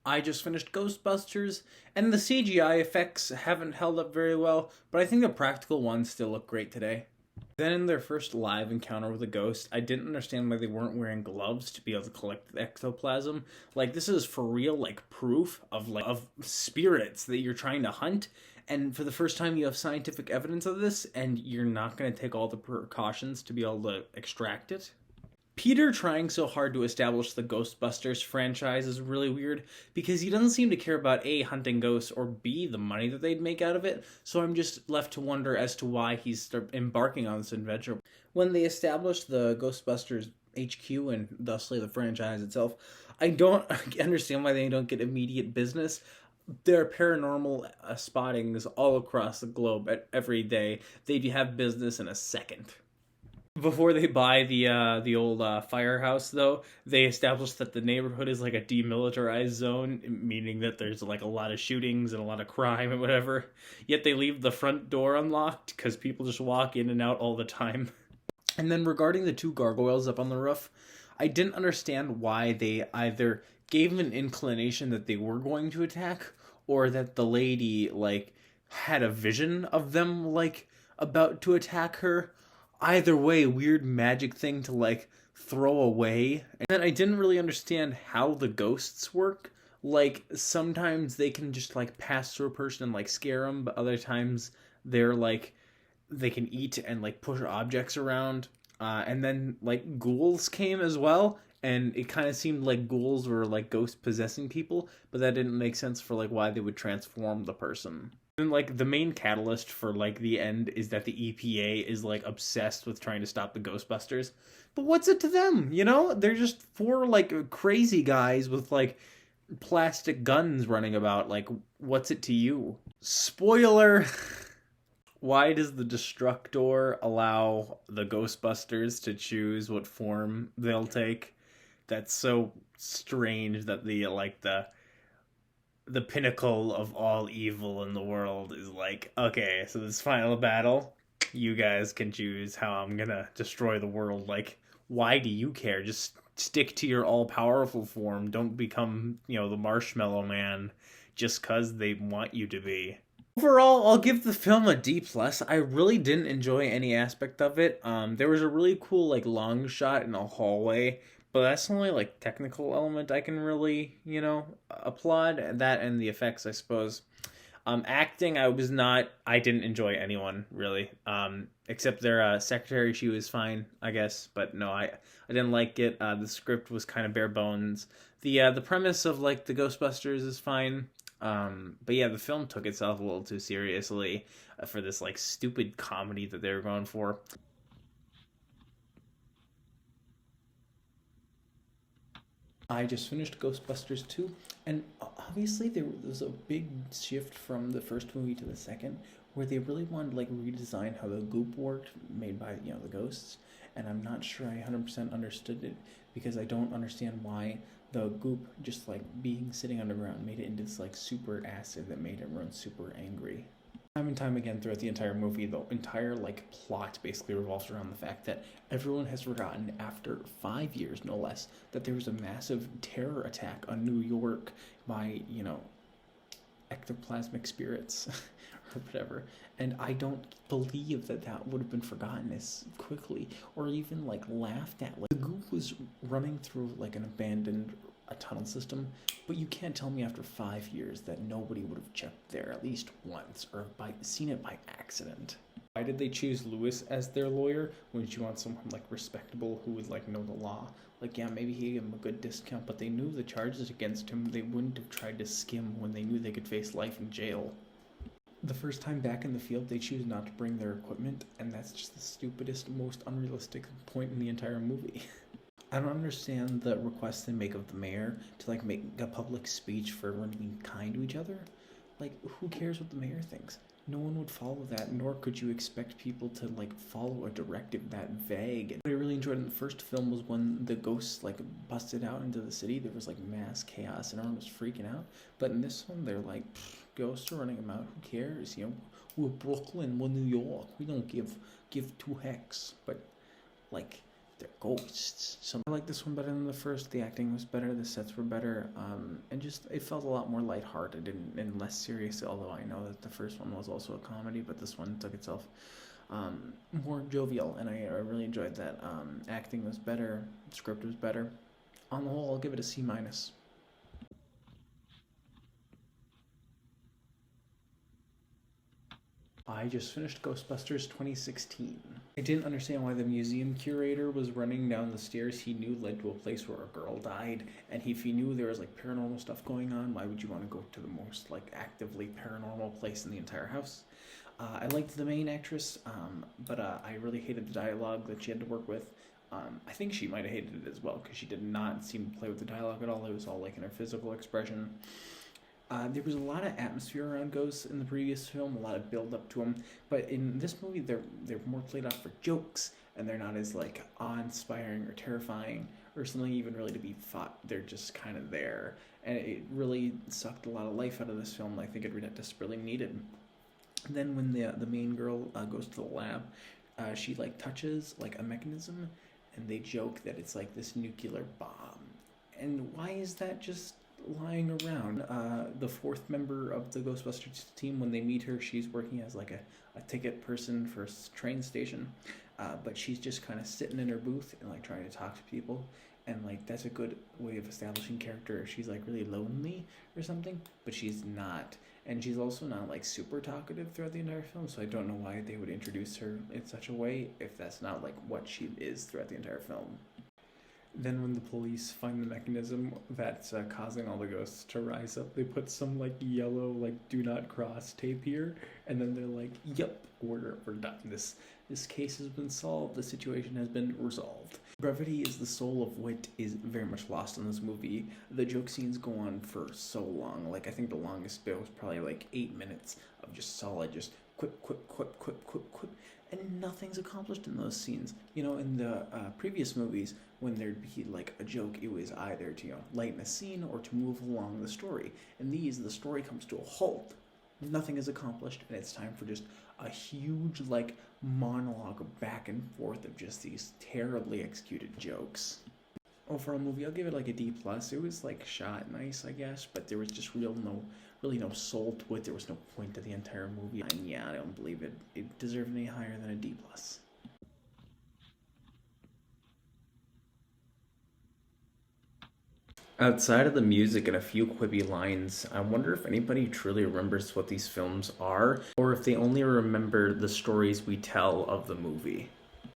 I just finished Ghostbusters, and the CGI effects haven't held up very well, but I think the practical ones still look great today. Then, in their first live encounter with a ghost, I didn't understand why they weren't wearing gloves to be able to collect the ectoplasm. Like, this is for real, like, proof of spirits that you're trying to hunt, and for the first time, you have scientific evidence of this, and you're not going to take all the precautions to be able to extract it. Peter trying so hard to establish the Ghostbusters franchise is really weird because he doesn't seem to care about A, hunting ghosts, or B, the money that they'd make out of it, so I'm just left to wonder as to why he's embarking on this adventure. When they established the Ghostbusters HQ and thusly the franchise itself, I don't understand why they don't get immediate business. There are paranormal spottings all across the globe every day. They'd have business in a second. Before they buy the old firehouse, though, they establish that the neighborhood is like a demilitarized zone, meaning that there's like a lot of shootings and a lot of crime and whatever. Yet they leave the front door unlocked because people just walk in and out all the time. And then regarding the two gargoyles up on the roof, I didn't understand why they either gave an inclination that they were going to attack, or that the lady like had a vision of them like about to attack her. Either way, weird magic thing to like throw away. And then I didn't really understand how the ghosts work. Like sometimes they can just like pass through a person and like scare them, but other times they're like they can eat and like push objects around. And then like ghouls came as well, and it kind of seemed like ghouls were like ghosts possessing people, but that didn't make sense for like why they would transform the person. And like the main catalyst for like the end is that the EPA is like obsessed with trying to stop the Ghostbusters. But what's it to them? You know, they're just four like crazy guys with like plastic guns running about. Like, what's it to you? Spoiler. Why does the Destructor allow the Ghostbusters to choose what form they'll take? That's so strange that the pinnacle of all evil in the world is like, okay, so this final battle, you guys can choose how I'm gonna destroy the world. Like, why do you care? Just stick to your all powerful form. Don't become, the Marshmallow Man just cause they want you to be. Overall, I'll give the film a D plus. I really didn't enjoy any aspect of it. There was a really cool like long shot in a hallway, but that's the only like technical element I can really applaud. That and the effects, I suppose. Acting, I didn't enjoy anyone really. Except their secretary, she was fine, I guess, but no, I didn't like it. The script was kind of bare bones. The premise of like the Ghostbusters is fine. But yeah, the film took itself a little too seriously for this like stupid comedy that they were going for. I just finished Ghostbusters 2, and obviously there was a big shift from the first movie to the second, where they really wanted to like redesign how the goop worked, made by the ghosts, and I'm not sure I 100% understood it because I don't understand why the goop just like being sitting underground made it into this like super acid that made everyone super angry. Time and time again throughout the entire movie, the entire like plot basically revolves around the fact that everyone has forgotten after 5 years, no less, that there was a massive terror attack on New York by ectoplasmic spirits or whatever. And I don't believe that that would have been forgotten as quickly or even like laughed at. Like the goop was running through like an abandoned a tunnel system, but you can't tell me after 5 years that nobody would have checked there at least once or seen it by accident. Why did they choose Lewis as their lawyer when you want someone like respectable who would like know the law? Like, yeah, maybe he gave him a good discount, but they knew the charges against him. They wouldn't have tried to skim when they knew they could face life in jail. The first time back in the field, they choose not to bring their equipment, and that's just the stupidest, most unrealistic point in the entire movie. I don't understand the request they make of the mayor to like make a public speech for everyone to be kind to each other. Like, who cares what the mayor thinks? No one would follow that, nor could you expect people to like follow a directive that vague. What I really enjoyed in the first film was when the ghosts like busted out into the city. There was like mass chaos and everyone was freaking out. But in this one, they're like, ghosts are running them out. Who cares? We're Brooklyn, we're New York. We don't give two hecks. But like, they're ghosts. So I like this one better than the first. The acting was better, the sets were better, and just it felt a lot more lighthearted and less serious. Although I know that the first one was also a comedy, but this one took itself more jovial, and I really enjoyed that. Acting was better, script was better. On the whole, I'll give it a C minus. I just finished Ghostbusters 2016. I didn't understand why the museum curator was running down the stairs he knew led to a place where a girl died, and if he knew there was like paranormal stuff going on, why would you want to go to the most like actively paranormal place in the entire house? I liked the main actress, but I really hated the dialogue that she had to work with. I think she might have hated it as well, because she did not seem to play with the dialogue at all. It was all like in her physical expression. There was a lot of atmosphere around ghosts in the previous film, a lot of build up to them, but in this movie they're more played off for jokes, and they're not as like awe-inspiring or terrifying or something even really to be fought. They're just kind of there, and it really sucked a lot of life out of this film. I think it desperately needed. And then when the main girl goes to the lab, she like touches like a mechanism, and they joke that it's like this nuclear bomb. And why is that just lying around? The fourth member of the Ghostbusters team, when they meet her, she's working as like a ticket person for a train station, but she's just kind of sitting in her booth and like trying to talk to people, and like that's a good way of establishing character. She's like really lonely or something, but she's not, and she's also not like super talkative throughout the entire film, so I don't know why they would introduce her in such a way if that's not like what she is throughout the entire film. Then when the police find the mechanism that's causing all the ghosts to rise up, they put some like yellow like do not cross tape here, and then they're like, yep, we're done. This case has been solved, the situation has been resolved. Brevity is the soul of wit is very much lost in this movie. The joke scenes go on for so long. Like I think the longest bit was probably like 8 minutes of just solid just quip, quip, quip, quip, quip, quip, and nothing's accomplished in those scenes. You know, in the previous movies, when there'd be like a joke, it was either to lighten a scene or to move along the story. In these, the story comes to a halt. Nothing is accomplished, and it's time for just a huge like monologue back and forth of just these terribly executed jokes. Overall movie, I'll give it like a D+. It was like shot nice, I guess, but there was just really no soul to it. There was no point to the entire movie. And yeah, I don't believe it deserved any higher than a D+. Outside of the music and a few quippy lines, I wonder if anybody truly remembers what these films are, or if they only remember the stories we tell of the movie.